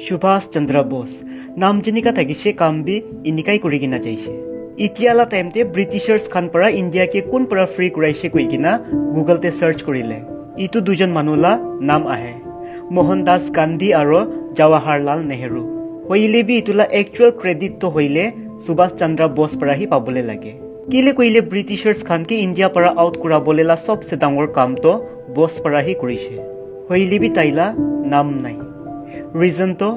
সুভাষ চন্দ্ৰ বোস নাম যেনিকা থাকিছে কাম বি ইনিকাই কৰি কিনা যাইছে ইতিয়ালা টাইমতে ব্ৰিটিছাৰ্ছ খান পৰা ইণ্ডিয়াকে কোন পৰা ফ্ৰী কৰাইছে কৈ কিনা গুগলতে সাৰ্চ কৰিলে ইটো দুজন মানুহলা নাম আহে মোহনদাস গান্ধী আৰু জৱাহৰলাল নেহৰু হইলে বি ইতুলা একচুয়াল ক্ৰেডিট তো হইলে সুভাষ চন্দ্ৰ বোস পৰা হি পাবলে লাগে কিলে কইলে ব্ৰিটিছাৰ্ছ খান কে ইণ্ডিয়া পৰা আউট কৰা বলেলা সবসে ডাঙৰ কাম তো বোস পৰা হি কৰিছে হইলে বি তাইলা নাম নাই Reason to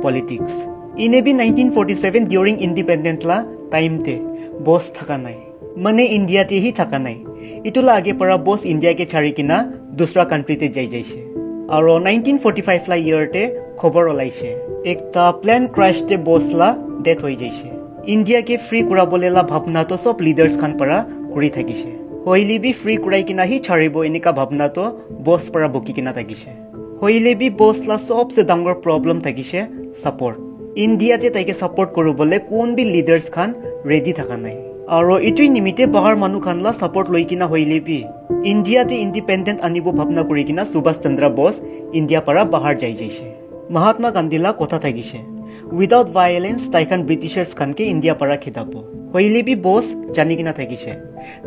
politics. In 1947 during independent la time te boss thaka nai. Mane India te hi thaka nai. Itula age para boss India ke chari kina dusra country te jai jaise. Aro 1945 la year te khobor olaise. Ekta plane crash te boss la death hoi jaise. India ke free kura bolela bhabna to sob leaders khan para kuri thakise. Hoili bi free kurai kina hi charibo enika bhabna to boss para boki kina thakise. হইলে B বসলা সবসে ডাঙৰ problem থাকিছে support ইণ্ডিয়াতে তাইকে support কৰিবলৈ কোন B leaders খান ready থাকা নাই আৰু ইটোই নিমিতে বাহাৰ মানুহ খানলা সাপোৰ্ট লৈ কিনা হইলে বি ইণ্ডিয়াতে ইণ্ডিপেণ্ডেন্ট আনিব ভাবনা কৰি কিনা সুভাষ চন্দ্ৰ বোস ইণ্ডিয়া পৰা বাহাৰ যাই যাইছে মহাত্মা গান্ধীলা কথা থাকিছে উইদাউট ভায়োলেন্স তাইখান ব্ৰিটিছাৰ্ছ খানকে ইণ্ডিয়া পৰা খেদাব হইলে বি বস জানি কিনা থাকিছে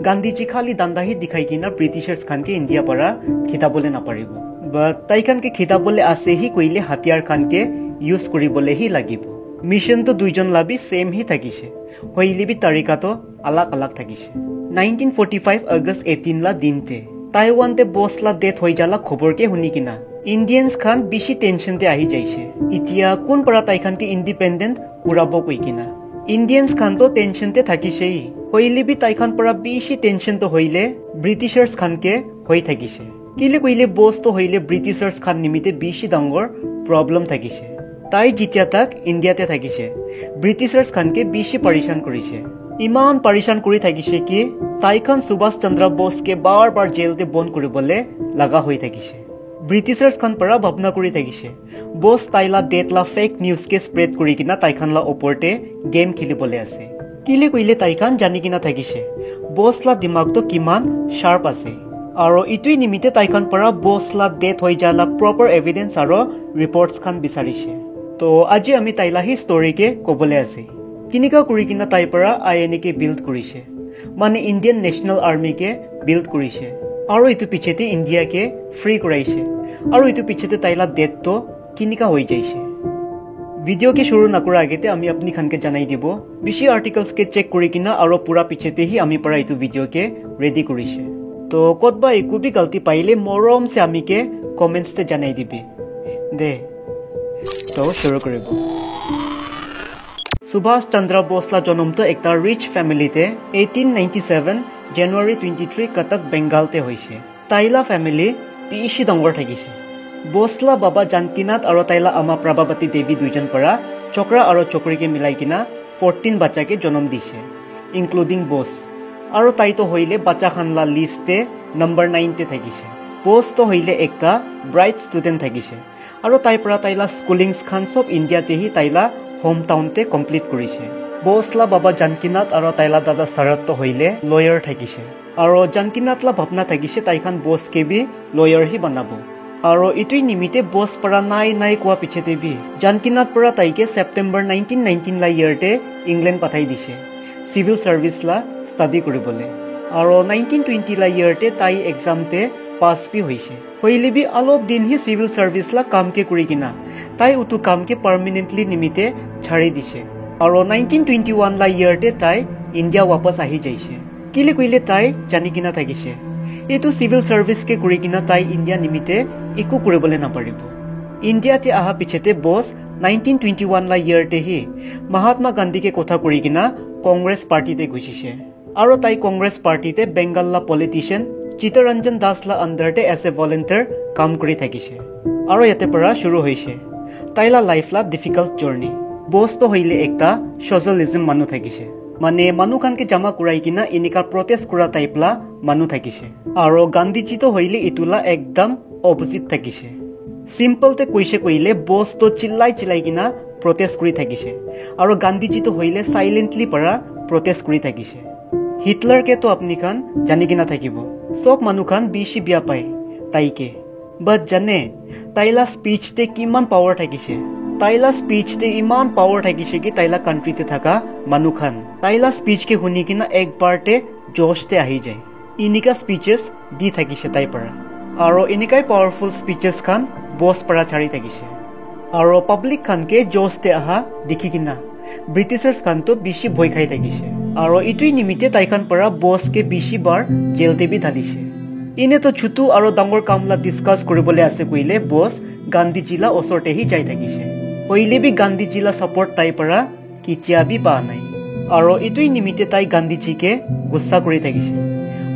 গান্ধীজি খালি দাণ্ডাহি দেখাই কিনা ব্ৰিটিছাৰ্ছ খানকে ইণ্ডিয়া পৰা খেদাবলৈ নাপাৰিব তাইখান के खिताबले आसे ही कइले हाथियार खान के यूज करिबले ही লাগিব मिशन तो दुइजन लाबी सेम ही থাকিছে হইলে বি তাৰিকা তো अलग अलग থাকিছে 1945 আগষ্ট 18 ला दिनते ताइवान ते बसला डेथ হৈ जाला খবৰ के हुनी किना इंडियंस खान बेसी टेंशन ते आही जाइছে इतिया कोन পৰা তাইখান के इंडिपेंडेंट কুৰাব কই কিনা इंडियंस खान तो टेंशन ते থাকিছেই হইলে বি তাইখান পৰা বেছি টেনশন তো হইলে ব্ৰিটিছাৰ্ছ খান के হৈ থাকিছে কিলে কইলে বস তো হইলে ব্ৰিটিছাৰ্ছ খান নিমিতে বেছি ডাঙৰ প্ৰবলেম থাকিছে তাই জিতিয়া তাক ইণ্ডিয়াতে থাকিছে ব্ৰিটিছাৰ্ছ খানকে বেছি পৰেশান কৰিছে ইমান পৰেশান কৰি থাকিছে কি তাইখান সুভাষ চন্দ্ৰ বোসকে বাৰ বাৰ জেলতে বন্ধ কৰিবলে লাগা হৈ থাকিছে ব্ৰিটিছাৰ্ছ খান পৰা ভাবনা কৰি থাকিছে বস তাইলা ডেটলা ফেক নিউজ কে স্প্ৰেড কৰি কিনা তাইখানলা ওপৰতে গেম খেলিবলে আছে কিলে কইলে তাইখান জানি কিনা থাকিছে বসলা দিমাগ তো কিমান শাৰ্প আছে আৰু ইটোই নিমিতে তাইখান পৰা বসলা ডেথ হৈ जाला প্ৰপাৰ এভিডেন্স আৰু ৰিপৰ্টছ খান বিচাৰিছে তো আজি আমি তাইলা হি ষ্টৰী কে কবলে আছে কিনিকা কৰি কিনা তাই পৰা আইএনএ কে বিল্ড কৰিছে মানে ইণ্ডিয়ান নেশনাল আৰ্মি কে বিল্ড কৰিছে আৰু ইটো পিছতে ইণ্ডিয়া কে ফ্ৰী কৰাইছে আৰু ইটো পিছতে তাইলা ডেথ তো কিনিকা হৈ যাইছে ভিডিও के शुरू नकरा आगेते আমি আপনি খানকে জানাই দিব বেছি আৰ্টিকলস কে চেক কৰি কিনা আৰু পুৰা পিছতে হি আমি পৰা ইটো ভিডিও কে ৰেডি কৰিছে तो कतबा एकु भी गलती पाइले मरम से आमी के कमेंट्स ते जनाई दिबे दे तो शुरू करिब सुभाष चंद्र बोसला जन्म तो एकटा रिच फैमिली ते 1897 जनवरी 23 कटक बेंगाल ते होइसे ताइला फैमिली पिसि डंगर থাকিছে बोसला बाबा जानकीनाथ और ताइला आमा प्रभावती देवी दुइजन পৰা चक्रा और चक्री के मिलाई किना 14 बच्चा के जन्म दिसे इंक्लूडिंग बोस আৰু তাই তো হইলে বাচ্চা খানলা লিস্টে নাম্বার 9 তে থাকিছে পোস্ট তো হইলে একটা ব্রাইট স্টুডেন্ট থাকিছে আৰু তাই পৰা তাইলা স্কুলিংস খান সব ইন্ডিয়াতে হি তাইলা হোম টাউন তে কমপ্লিট কৰিছে বসলা বাবা জানকিনাথ আৰু তাইলা দাদা শৰৎ তো হইলে লয়াৰ থাকিছে আৰু জানকিনাথলা ভাবনা থাকিছে তাইখান বস কে বি লয়াৰ হি বনাব আৰু ইটোই নিমিতে বস পৰা নাই কোৱা পিছতে বি জানকিনাথ পৰা তাইকে সেপ্টেম্বৰ 1919 লা ইয়াৰতে ইংলেণ্ড পাঠাই দিছে সিভিল সাৰ্ভিস লা স্টাডি কৰিবলে আৰু 1920 লা ইয়াৰতে তাই এক্সাম তে পাস বি হৈছে হইলে বি অলপ দিন হি সিভিল সার্ভিস লা কাম কে কৰি কিনা তাই উতু কাম কে পাৰ্মানেন্টলি নিমিতে ছাড়ি দিছে আৰু 1921 লা ইয়াৰতে তাই ইন্ডিয়া वापस আহি যাইছে কিলে কইলে তাই জানি কিনা থাকিছে এটো সিভিল সার্ভিস কে কৰি কিনা তাই ইন্ডিয়া নিমিতে একো কৰিবলে নাপাৰিব ইন্ডিয়াতে আহা পিছতে বস 1921 লা ইয়াৰতে হি মহাত্মা গান্ধী কে কথা কৰি কিনা कांग्रेस पार्टी ते घुसिसे आरो ताई कांग्रेस पार्टी ते बेंगल ला पॉलिटिशियन चित्तरंजन दास ला अंडर ते एज ए वॉलंटियर काम करि থাকিছে आरो याते परा शुरू होइसे ताइला लाइफ ला डिफिकल्ट जर्नी बोस तो हइले एकटा सोशलिज्म मानु থাকিছে माने मानु खान के जमा कुराई किना इनिका प्रोटेस्ट कुरा टाइप ला मानु থাকিছে आरो गांधीजी तो हइले इतुला एकदम अपोजिट থাকিছে सिंपल ते कइसे कइले बोस तो चिल्लाई किना प्रोटेस्ट करि থাকিছে আৰু গান্ধীজি তো হইলে সাইলেন্টলি পৰা प्रोटेस्ट करि থাকিছে হিটলাৰ কে তো আপনি খান জানি কিনা থাকিব সব মানুহ খান বেছি বিয়া পায় তাইকে বাট জানে তাইলা স্পিচ তে কিমান পাৱাৰ থাকিছে তাইলা স্পিচ তে ইমান পাৱাৰ থাকিছে কি তাইলা কাণ্ট্ৰিতে থকা মানুহখান তাইলা স্পিচ কে শুনি কিনা একবাৰতে জোশতে আহি যায় ইনিকা স্পিচেছ দি থাকিছে তাই পৰা আৰু এনেকাই পাৱাৰফুল স্পিচেছ খান বছ পৰা ছাড়ি থাকিছে আৰু পাব্লিক খানকে জোশতে আহা দেখি কিনা ব্ৰিটিছাৰ্ছ খানতো বেছি ভয় খাই থাকিছে আৰু ইটোই নিমিত্তে তাইখান পৰা বছকে বেছি বাৰ জেলতে বি ঢালিছে ইনেতো ছুটু আৰু ডাঙৰ কামলা ডিছকাছ কৰিবলৈ আছে কৈলে বছ গান্ধীজিলা ওচৰতেহি যাই থাকিছে হইলে বি গান্ধীজিলা সাপোৰ্ট তাই পৰা কিতিয়া বি পা নাই আৰু ইটোই নিমিত্তে তাই গান্ধীজিকে গুচ্ছা কৰি থাকিছে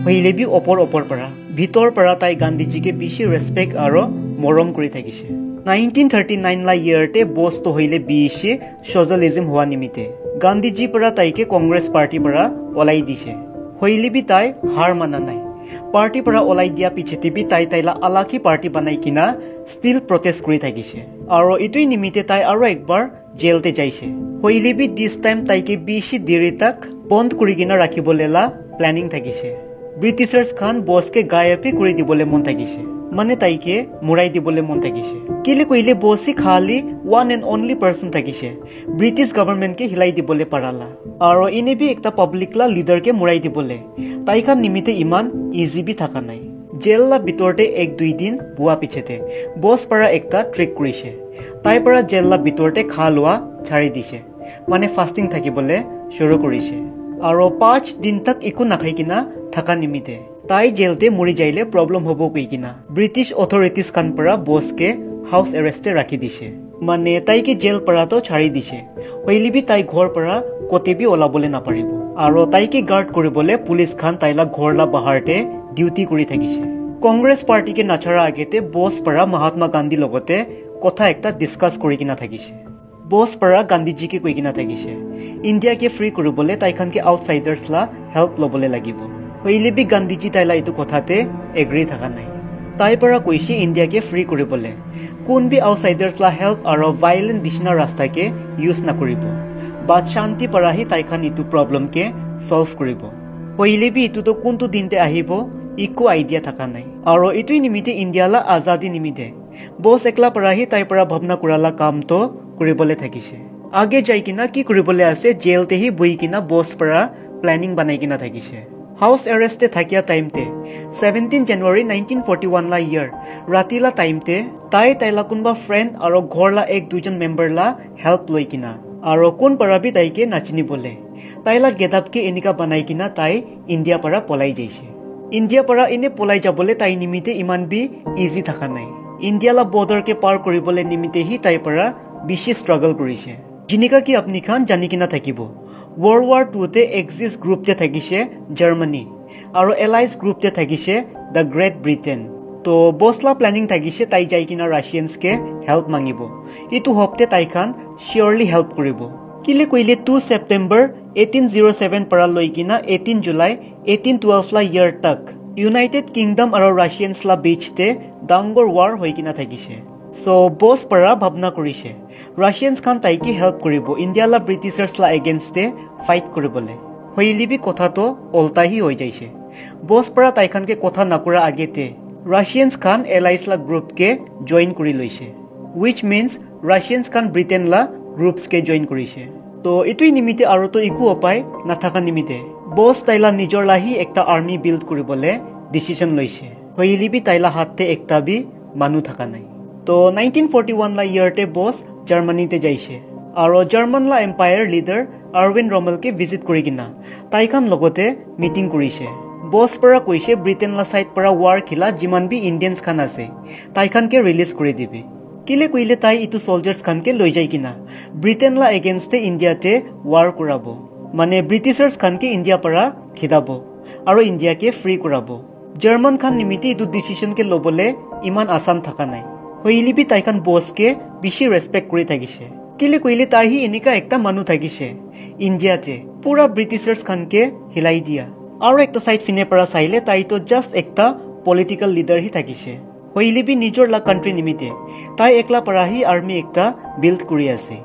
হইলে বি ওপৰ পৰা ভিতৰ পৰা তাই গান্ধীজিকে বেছি ৰেসপেক্ট আৰু মৰম কৰি থাকিছে 1939 লা ইয়াৰতে বস্তু হইলে বিছে সোশ্যালিজম হোৱা নিমিত্তে গান্ধীজি পৰা তাইকে কংগ্ৰেছ পাৰ্টি পৰা ওলাই দিছে হইলে বি তাই হাৰ মানা নাই পাৰ্টি পৰা ওলাই দিয়া পিছতে বি তাইলা আলাকি পাৰ্টি বনাই কিনা ষ্টিল প্ৰটেষ্ট কৰি থাকিছে আৰু ইটোই নিমিত্তে তাই আৰু একবাৰ জেলতে যাইছে হইলে বি দিস টাইম তাইকে বেছি দেৰি তাক বন্ধ কৰি কিনা ৰাখিবলেলা প্লেনিং থাকিছে ব্ৰিটিছাৰ্ছ খান বছকে গায়বী কৰি দিবলৈ মন থাকিছে মানে তাইকে মুৰাই দিবলৈ মন থাকিছে কেলে কইলে বছি খালি ওয়ান এণ্ড অনলি পাৰ্সন থাকিছে ব্ৰিটিছ গভৰ্ণমেণ্টকে হিলাই দিবলৈ পাৰালা আৰু ইনেবি একটা পাব্লিকলা লিডাৰকে মুৰাই দিবলৈ তাইখান নিমিত্তে ইমান ইজি বি থাকা নাই জেললা ভিতৰতে 1-2 দিন বুৱা পিছতে বছ পৰা একটা ট্ৰিক কৰিছে তাই পৰা জেললা ভিতৰতে খা লোৱা ছাড়ি দিছে মানে ফাস্টিং থাকিবলৈ শুৰু কৰিছে আৰু 5 দিন তক একো নাখাই কিনা থাকা নিমিত্তে তাই জেলতে মৰি যাইলে প্ৰব্লেম হ'ব কৈ কিনা ব্ৰিটিছ অথৰিটিজ খান পৰা বছকে হাউস এৰেষ্টে ৰাখি দিছে মানে তাইকে জেল পৰাতো ছাড়ি দিছে হইলিবি তাই ঘৰ পৰা কতেবি ওলাবলৈ নাপাৰিব আৰু তাইকে গাৰ্ড কৰিবলৈ পুলিচ খান তাইলা ঘৰলা বাহাৰতে ডিউটি কৰি থাকিছে কংগ্ৰেছ পাৰ্টিকে নাছাৰা আগতে বছ পৰা মহাত্মা গান্ধী লগতে কথা একটা ডিসকাস কৰি কিনা থাকিছে বছ পৰা গান্ধীজিকে কৈ কিনা থাকিছে ইণ্ডিয়াকে ফ্ৰী কৰিবলৈ তাইখানকে আউটসাইডাৰ্ছলা হেল্প ল'বলৈ লাগিব হইলে বি গান্ধীজি তাইলা এইটো কথাতে এগ্ৰি থাকা নাই তাই পৰা কৈছে ইণ্ডিয়াকে ফ্ৰী কৰিবলৈ কোন বি আউটসাইডাৰ্ছলা হেল্প আৰু ভাইলেন্ট দিশনা ৰাস্তাকে ইউজ নকৰিব বাট শান্তি পৰাহি তাইখান ইটো প্ৰব্লেমকে সলভ কৰিব হইলে বি ইটোতো কোনটো দিনতে আহিব ইকো আইডিয়া থাকা নাই আৰু ইটোই নিমিত্তে ইণ্ডিয়ালা আজাদী নিমিত্তে বছ একলা পৰাহি তাই পৰা ভাৱনা কৰালা কামটো কৰিবলৈ থাকিছে আগে যাই কিনা কি কৰিবলৈ আছে জেলতেহি বহি কিনা বছ পৰা প্লেনিং বনাই কিনা থাকিছে হাউস এৰেষ্টে থাকিয়া টাইমতে 17 জানুৱাৰী 1941 লা ইয়াৰ ৰাতিলা টাইমতে তাইলা কোনবা ফ্ৰেণ্ড আৰু ঘৰলা 1-2 মেম্বাৰলা হেল্প লৈ কিনা আৰু কোন পৰাবি তাইকে নাচিনিবলে তাইলা গেদাপকে এনিকা বনাই কিনা তাই ইণ্ডিয়া পৰা পলাই যাইছে ইণ্ডিয়া পৰা এনে পলাই যাবলৈ তাই নিমিত্তে ইমান বি ইজি থাকা নাই ইণ্ডিয়ালা বৰ্ডাৰকে পাৰ কৰিবলৈ নিমিত্তেহি তাই পৰা বেছি ষ্ট্ৰাগল কৰিছে জিনিকা কি আপনি খান জানি কিনা থাকিব World War II তে এক্সিস গ্ৰুপতে থাকিছে জাৰ্মানী আৰু এলাইজ গ্ৰুপতে থাকিছে দ্য গ্ৰেট ব্ৰিটেন তো বছলা প্লেনিং থাকিছে তাই যাই কিনা ৰাছিয়ানছকে হেল্প মাঙিব ইটো হপ্তে তাইখান শিয়ৰলি হেল্প কৰিব কিলে কইলে 2 সেপ্টেম্বৰ 1807 পৰা লৈ কিনা 18 জুলাই 1812 লা ইয়াৰ তক ইউনাইটেড কিংডম আৰু ৰাছিয়ানছলা বিচতে ডাঙৰ ৱাৰ হৈ কিনা থাকিছে সো বছ পৰা ভাৱনা কৰিছে ৰাছিয়ানছ খান তাইকে হেল্প কৰিব ইণ্ডিয়ালা ব্ৰিটিছাৰ্ছলা এগেইনষ্টে ফাইট কৰিবলৈ হইলিবি কথাটো উল্টাহি হৈ যাইছে বছ পৰা তাইখানকে কথা নকৰা আগেতে ৰাছিয়ানছ খান এলাইছলা গ্ৰুপকে জয়েন কৰি লৈছে which means ৰাছিয়ানছ খান ব্ৰিটেনলা গ্ৰুপছকে জয়েন কৰিছে তো ইটোই নিমিত্তে আৰু তো একো উপায় নাথাকা নিমিত্তে বছ তাইলা নিজৰ লাহি একটা আৰ্মি বিল্ড কৰিবলৈ ডিসিশন লৈছে হইলিবি তাইলা হাতে একটা বি মানুহ থাকা নাই তো 1941 লা ইয়াৰতে বছ জাৰ্মানীতে যাইছে আৰু জাৰ্মানলা এম্পায়াৰ লিডাৰ আৰউইন ৰমেলকে ভিজিট কৰি কিনা তাইখান লগতে মিটিং কৰিছে বছ পৰা কৈছে ব্ৰিটেনলা সাইড পৰা ৱাৰ খিলা যিমান বি ইণ্ডিয়ানছ খান আছে তাইখানকে ৰিলিজ কৰি দিবি কিলে কইলে তাই ইটো সোলজাৰ্ছ খানকে লৈ যাই কিনা ব্ৰিটেনলা এগেইনষ্টে ইণ্ডিয়াতে ৱাৰ কৰাব মানে ব্ৰিটিছাৰ্ছ খানকে ইণ্ডিয়া পৰা খিদাব আৰু ইণ্ডিয়াকে ফ্ৰী কৰাব জাৰ্মান খান নিমিত্তে ইটো ডিসিশনকে ল'বলে ইমান আসান থাকা নাই হইলিবি তাইখান বছকে বেছি ৰেসপেক্ট কৰি থাকিছে কিলে কইলে তাইহি এনেকা একটা মানুহ থাকিছে ইণ্ডিয়াতে পুৰা ব্ৰিটিছাৰ্ছ খানকে হিলাই দিয়া আৰু একটা সাইড ফিনে পৰা চাইলে তাইতো জাস্ট একটা পলিটিক্যাল লিডাৰ হি থাকিছে হইলিবি নিজৰ লা কান্ট্ৰি নিমিত্তে তাই একলা পৰাহি আৰ্মি একটা বিল্ড কৰি আছে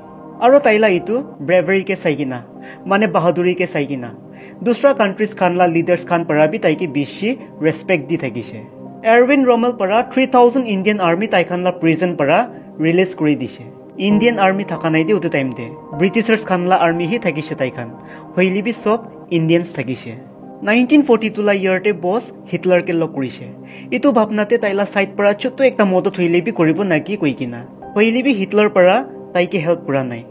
আৰু তাইলা ইটো ব্ৰেভাৰীকে চাই কিনা মানে বাহাদুৰীকে চাই কিনা দুসৰা কান্ট্ৰিজ খানলা লিডাৰ্ছ খান পৰাবি তাইকে বেছি ৰেসপেক্ট দি থাকিছে এৰউইন ৰমেল পৰা 3000 ইণ্ডিয়ান আৰ্মি তাইখানলা প্ৰিজন পৰা ৰিলিজ কৰি দিছে ইণ্ডিয়ান আৰ্মি থকা নাই দে উটো টাইম দে ব্ৰিটিছাৰ্ছ খানলা আৰ্মি হি থাকিছে তাইখান হইলিবি সব ইণ্ডিয়ানছ থাকিছে 1942 লা ইয়াৰতে বছ হিটলাৰকে লগ কৰিছে ইটো ভাবনাতে তাইলা সাইড পৰা ছোট একটা মদত হইলিবি কৰিব নাকি কই কিনা হইলিবি হিটলাৰ পৰা তাইকে হেল্প কৰা নাই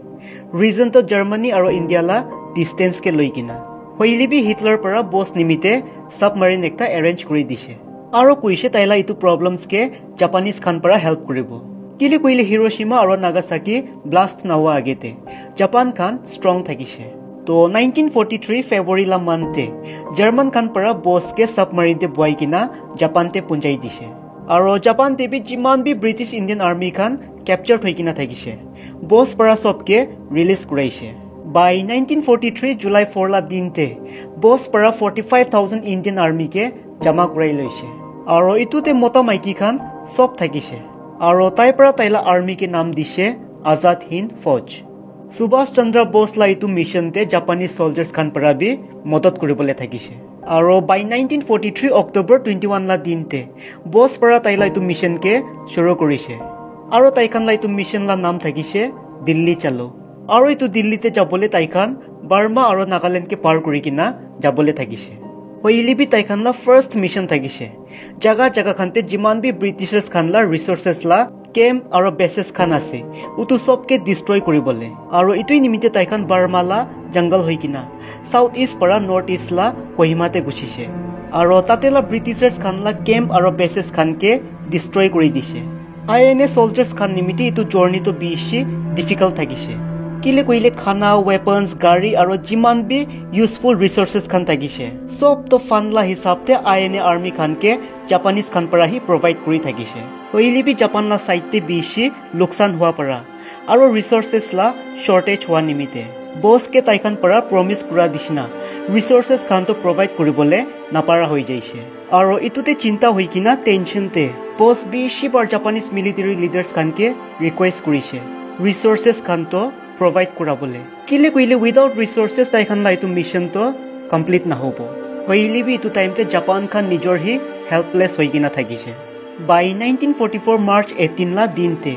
ৰিজন তো জাৰ্মানী আৰু ইণ্ডিয়ালা ডিস্টেন্স কে লৈ কিনা হইলিবি হিটলাৰ পৰা বছ নিমিতে সাবমাৰিন একটা এৰেঞ্জ কৰি দিছে আৰু কৈছে তাইলা ইটো প্ৰবলেমছ কে জাপানিজ খান পৰা হেল্প কৰিব কিলে কইলে হিৰোশিমা আৰু নাগাসাকি ব্লাষ্ট নাৱা আগেতে জাপান খান ষ্ট্ৰং থাকিছে তো 1943 ফেব্ৰুৱাৰী লা মানতে জাৰ্মান খান পৰা বছ কে সাবমাৰিনতে বয় কিনা জাপানতে পুঞ্জাই দিছে আৰু জাপান দেবি যিমান বি ব্ৰিটিছ ইণ্ডিয়ান আৰ্মি খান ক্যাপচাৰ হৈ কিনা থাকিছে বছ পৰা সবকে ৰিলিজ কৰাইছে বাই 1943 জুলাই 4 লা দিনতে বছ পৰা 45000 ইণ্ডিয়ান আৰ্মি কে জমা কৰাই লৈছে আৰু ইটোতে মতা মাইকী খান সব থাকিছে আৰু তাই পৰা তাইলা আৰ্মি কে নাম দিছে আজাদ হিন্দ ফৌজ সুভাষ চন্দ্ৰ বস লা ইটো মিশনতে জাপানিজ সোলজাৰ্ছ খান পৰা বি মদত কৰিবলৈ থাকিছে আৰু বাই 1943 অক্টোবৰ 21 লা দিনতে বস পৰা তাইলা ইটো মিশন কে শুৰু কৰিছে আৰু তাইখান লা ইটো মিশন লা নাম থাকিছে দিল্লী চালো আৰু ইটো দিল্লীতে যাবলৈ তাইখান বাৰ্মা আৰু নাগালেণ্ড কে পাৰ কৰি কিনা যাবলৈ থাকিছে হইলিবি তাইখান লা ফাৰ্ষ্ট মিশন থাকিছে জাগা জাগা খানতে যিমান বি ব্ৰিটিছাৰ্ছ খান লা ৰিসোৰ্সেছ লা কেম্প আৰু বেসেছ খান আছে উটো সবকে ডিস্ট্ৰয় কৰিবলে আৰু ইটোই নিমিতে তাইখান বাৰ্মালা জংগল হৈ কিনা সাউথ ইষ্ট পৰা নৰ্থ ইষ্ট লা কহিমাতে গুছিছে আৰু তাতেলা ব্ৰিটিছাৰ্ছ খান লা কেম্প আৰু বেসেছ খানকে ডিস্ট্ৰয় কৰি দিছে আইএনএ সোলজাৰ্ছ খান নিমিতে ইটো জাৰ্নিটো বেছি ডিফিকাল্ট থাকিছে কিলে কইলে খানা ওয়েপন্স গাড়ী আৰু যিমান বি ইউজফুল ৰিসোৰ্সেছ খান থাকিছে সব তো ফানলা হিচাপতে আইএনএ আৰ্মি খানকে জাপানিজ খান পৰা হি প্ৰভাইড কৰি থাকিছে হইলিবি জাপানলা সাইতে বেছি লোকসান হোৱা পৰা আৰু ৰিসোৰ্সেছ লা শৰ্টেজ হোৱা নিমিতে বছ কে তাইখান পৰা প্ৰমিস কৰা দিছিনা ৰিসোৰ্সেছ খান তো প্ৰভাইড কৰিবলে নাপাৰা হৈ যাইছে আৰু ইটোতে চিন্তা হৈ কিনা টেনশনতে বছ বেছি বাৰ জাপানিজ মিলিটাৰী লিডাৰ্ছ খানকে ৰিকুৱেষ্ট কৰিছে ৰিসোৰ্সেছ খান তো provide kurabole kile koile without resources taikhan la itu mission to complete na hobo hoili bi itu time te japan khan nijor hi helpless hoi gina thakise by 1944 march 18 la dinte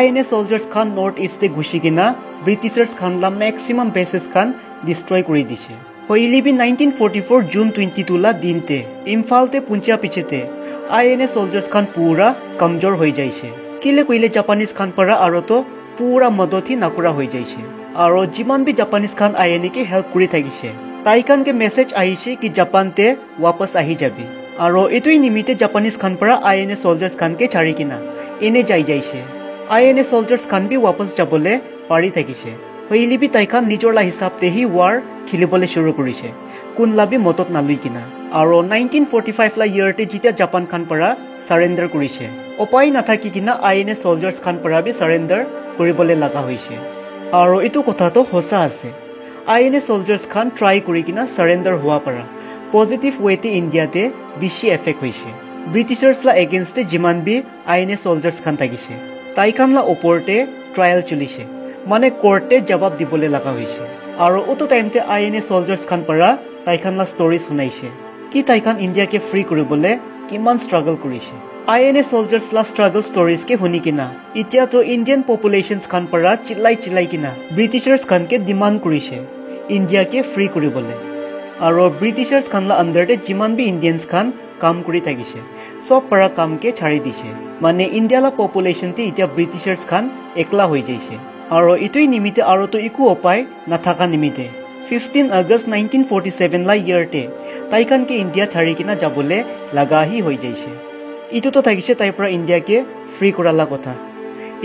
INA soldiers khan north east te gushi gina britishers khan la maximum bases khan destroy kori dise hoili bi 1944 june 22 la dinte imphal te puncha pichete INA soldiers khan pura kamjor hoi jaise kile koile japanese khan para aro to পুরা মদতি নাকুৰা হৈ যাইছে আৰু যিমান B Japanese খান INA কে help কৰি থাকিছে তাইখান কে message আহিছে কি জাপানতে वापस আহি যাবি আৰু এটোই নিমিতে জাপানিজ খান পৰা আইএনএ সোলজাৰ্ছ খান কে ছাৰি কিনা এনে যাই যাইছে আইএনএ সোলজাৰ্ছ খান বি वापस যাবলে পাৰি থাকিছে হইলিবি তাইখান নিজৰ লা হিচাপতে হি ওয়াৰ খেলিবলৈ শুৰু কৰিছে কোনলাবি মতত নালুই কিনা আৰু 1945 লা ইয়াৰতে যেতিয়া জাপান খান পৰা সাৰেন্ডাৰ কৰিছে উপায় নাথাকি কিনা আইএনএ সোলজাৰ্ছ খান পৰা বি সাৰেন্ডাৰ কৰিবলৈ লাগা হৈছে আৰু এটো কথাটো হোসা আছে আইএনএ সোলজাৰ্ছ খান ট্ৰাই কৰি কিনা সাৰেন্ডাৰ হোৱা পৰা পজিটিভ ওয়েতে ইণ্ডিয়াতে বেছি এফেক্ট হৈছে ব্ৰিটিছাৰ্ছ লা এগেইনষ্টে যিমান বি আইএনএ সোলজাৰ্ছ খান থাকিছে তাইখান লা ওপৰতে ট্ৰায়াল চলিছে মানে কোৰ্টে জবাব দিবলৈ লাগা হৈছে আৰু ওটো টাইমতে আইএনএ সোলজাৰ্ছ খান পৰা তাইখান লা ষ্টৰী শুনাইছে কি তাইখান ইণ্ডিয়াকে ফ্ৰী কৰিবলৈ কিমান ষ্ট্ৰাগল কৰিছে INA soldiers la struggle stories ke huni kina itia to Indian populations khan para chillai kina Britishers khan ke demand kurise India ke free kuribole aro Britishers khan la under te jiman bi Indians khan kam kuri thagise sob para kam ke chhari dise mane India la population te itia Britishers khan ekla hoi jaise aro itui nimite aro to iku upai na thaka nimite 15 August 1947 la year te taikhan ke India chhari kina jabole laga hi hoi jaise ইটো তো থাকিছে তাই পৰা ইণ্ডিয়াকে free কৰালা কথা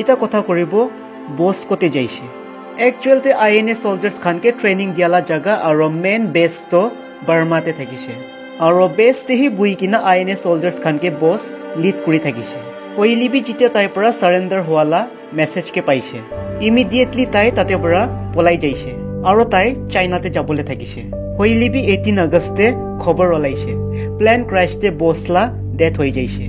ইটা কথা কৰিব বস কোতে যাইছে একচুয়ালতে INA সোলজাৰ্ছ খানকে ট্ৰেনিং দিয়ালা জায়গা আৰু মেন বেস তো বাৰ্মাতে থাকিছে আৰু বেসতে হি বুই কিনা আইএনএ সোলজাৰ্ছ খানকে বস লিড কৰি থাকিছে হইলিবি যেতিয়া তাই পৰা সাৰেন্ডাৰ হোৱালা মেসেজ কে পাইছে ইমিডিয়েটলি তাই তাতে পৰা পলাই যাইছে আৰু তাই চাইনাতে যাবলৈ থাকিছে হইলিবি 18 আগষ্টে খবৰ ওলাইছে প্লেন ক্ৰাশতে বসলা ডেথ হৈ যাইছে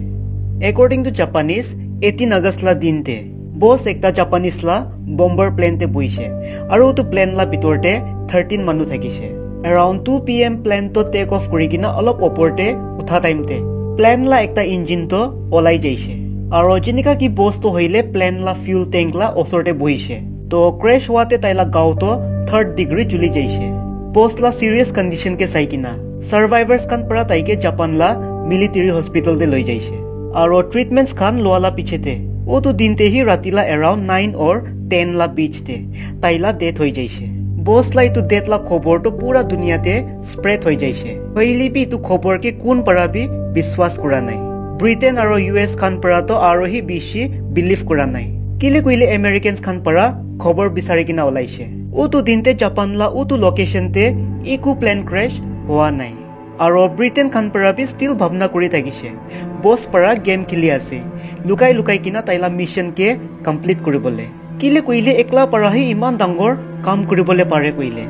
According to Japanese, 18 August la dinte, boss ekta Japanese la bomber plane te boise. Aru to plane la bitorte 13 manu thakise. Around 2 PM plane to take off kuri kina olop oporte utha time te. Plane la ekta engine to olai jaise. aro jenika ki boss to hoile plane la fuel tank la osorte boise to crash hoate taila gao to 3rd degree juli jaise boss la serious condition ke saikina survivors kan para taike Japan la military hospital de loi jaise aro treatments khan loala pichete o to dinte hi ratila around 9 or 10 la beach te taila death hoi jaise boss lai to death la khobor to pura dunia te spread hoi jaise hoili bi tu khobor ke kun para bi biswas kura nai Britain aro US khan para to aro hi bishi believe kura nai kile koile Americans khan para khobor bisari kina olaise o to dinte Japan la o to location te eku plane crash hoa nai aro Britain khan para bi still bhavna kori thakise boss para game khili ase lukai lukai kina taila mission ke complete koribole kile koile ekla para hi iman dangor kam koribole pare koile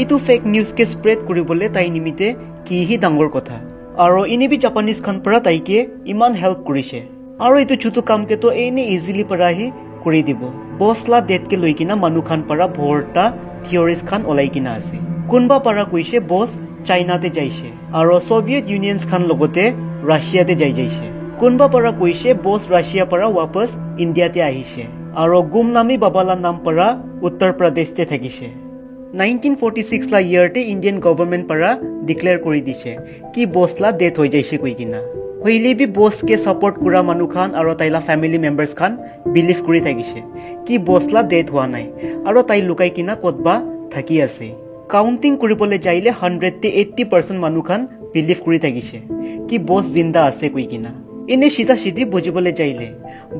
itu fake news ke spread koribole tai nimite ki hi dangor kotha aro inibi Japanese khan para taike iman help korise aro itu chutu kam ke to ene easily para hi kori dibo boss la death ke loikina manu khan para bhorta theories khan olai kina ase kunba para koise boss China te jaise aro Soviet Unions khan logote Russia te jaise kunba para koise boss Russia para wapas India te ahise aro gumnami babala nam para Uttar Pradesh te thakise 1946 la year te Indian government para declare kori dise ki boss la death hoi jaise koi kina hoile bi boss ke support kura manu khan aro taila family members khan believe kori thakise ki boss la death hua nai aro tai lukai kina kotba thaki ase counting koribole jaile 100 te 80% manu khan believe kori thakise ki boss zinda ase koi kina ene sita sidi bujibole jaile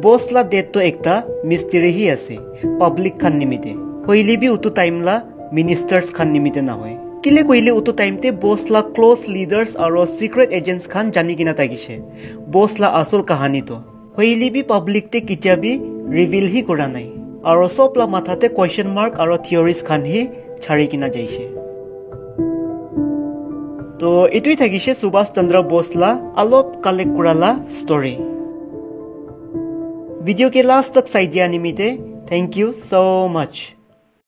boss la death to ekta mystery hi ase public khan nimite hoile bi utu time la ministers khan nimite na hoy kile koile utu time te boss la close leaders aro secret agents khan jani kina tagise boss la asol kahani to hoile bi public te kitia bi reveal hi kora nai aro sop la mathate question mark aro theories khan hi chari kina jaise to etui thagise Subhash Chandra Bose la alop collect kurala story video ke last tak sai dia nimite thank you so much